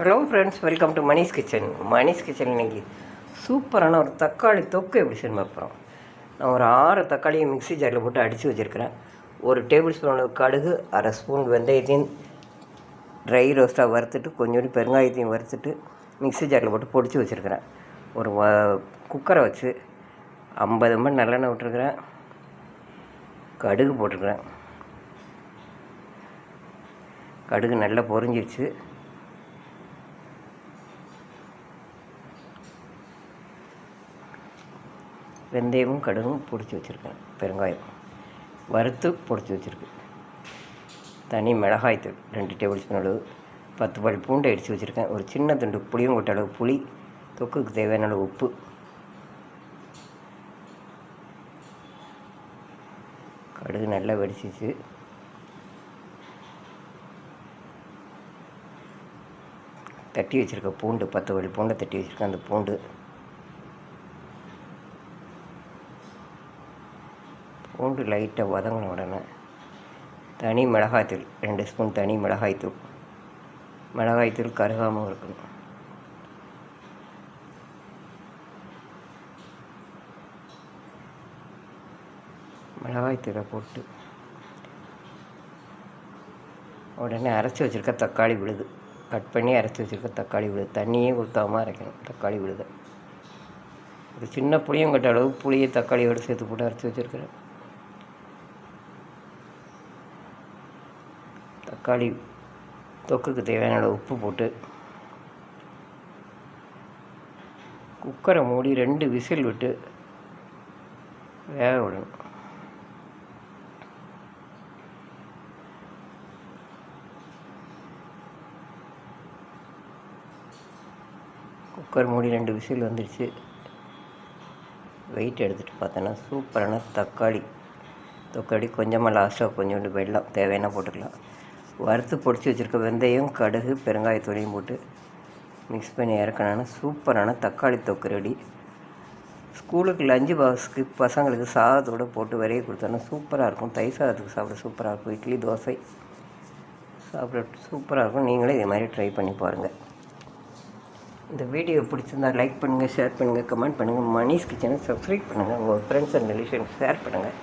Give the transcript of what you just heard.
Hello friends, welcome to Manish kitchen. Manish kitchen இன்றைக்கி சூப்பரான ஒரு தக்காளி தொக்கு எப்படி செய்யணும் பார்க்குறோம். நான் ஒரு 6 தக்காளியை மிக்ஸி ஜாரில் போட்டு அடித்து வச்சுருக்கிறேன். ஒரு டேபிள் ஸ்பூன் அளவு கடுகு, அரை ஸ்பூன் வெந்தயத்தையும் ட்ரை ரோஸ்ட்டாக வறுத்துட்டு கொஞ்சோண்டு பெருங்காயத்தையும் வறுத்துட்டு மிக்ஸி ஜாரில் போட்டு பொடிச்சு வச்சுருக்கிறேன். ஒரு குக்கரை வச்சு 50 ml நல்லெண்ணெய் விட்டுருக்குறேன். கடுகு போட்டிருக்கிறேன். கடுகு நல்லா பொரிஞ்சிருச்சு. வெந்தயமும் கடுகும் பொடிச்சு வச்சுருக்கேன். பெருங்காயம் வறுத்து பொடிச்சு வச்சுருக்கு. தனி மிளகாய்த்தூள் 2 டேபிள் ஸ்பூன் அளவு, 10 பல் பூண்டை அடித்து வச்சுருக்கேன். ஒரு சின்ன துண்டு புளியும் கொட்ட அளவு புளி, தொக்குக்கு தேவையான அளவு உப்பு. கடுகு நல்லா வெடிச்சிச்சு. தட்டி வச்சுருக்க பூண்டு, 10 பல் பூண்டை தட்டி வச்சுருக்கேன். அந்த பூண்டு லைட்டாக வதங்கின உடனே தனி மிளகாய்த்தூள் 2 ஸ்பூன் தனி மிளகாய்த்தூள் கருகாமல் இருக்கணும். மிளகாய்த்தூளை போட்டு உடனே அரைச்சி வச்சுருக்க தக்காளி விழுது, கட் பண்ணி அரைச்சி வச்சுருக்க தக்காளி விழுது, தண்ணியே ஊற்றாமல் அரைக்கணும். தக்காளி விழுது ஒரு சின்ன புளியங்கொட்ட அளவு புளியை தக்காளியோடு சேர்த்து போட்டு அரைச்சி வச்சுருக்கிறேன். தக்காளி தொக்குக்கு தேவையான அளவு உப்பு போட்டு குக்கரை மூடி 2 விசில் விட்டு வேக விடணும். குக்கர் மூடி 2 விசில் வந்துடுச்சு. வெயிட் எடுத்துகிட்டு பார்த்தோன்னா சூப்பரான தக்காளி தொக்காடி. கொஞ்சமாக லாஸ்ட்டாக கொஞ்சோண்டு வெல்லம் தேவையான போட்டுக்கலாம். வறுத்து பொடிச்சு வச்சுருக்க வெந்தயம், கடுகு, பெருங்காயத்தூளையும் போட்டு மிக்ஸ் பண்ணி இறக்கணும்னா சூப்பரான தக்காளி தொக்கு ரெடி. ஸ்கூலுக்கு லஞ்சு பாக்ஸுக்கு பசங்களுக்கு சாதத்தோடு போட்டு வரைய கொடுத்தோன்னா சூப்பராக இருக்கும். தயிர் சாதத்துக்கு சாப்பிட சூப்பராக இருக்கும். இட்லி, தோசை சாப்பிட சூப்பராக இருக்கும். நீங்களே இதே மாதிரி ட்ரை பண்ணி பாருங்கள். இந்த வீடியோ பிடிச்சிருந்தால் லைக் பண்ணுங்கள், ஷேர் பண்ணுங்கள், கமெண்ட் பண்ணுங்கள். மணிஷ் கிச்சனை சப்ஸ்கிரைப் பண்ணுங்கள். உங்கள் ஃப்ரெண்ட்ஸ் அண்ட் ரிலேஷன்ஸ் ஷேர் பண்ணுங்கள்.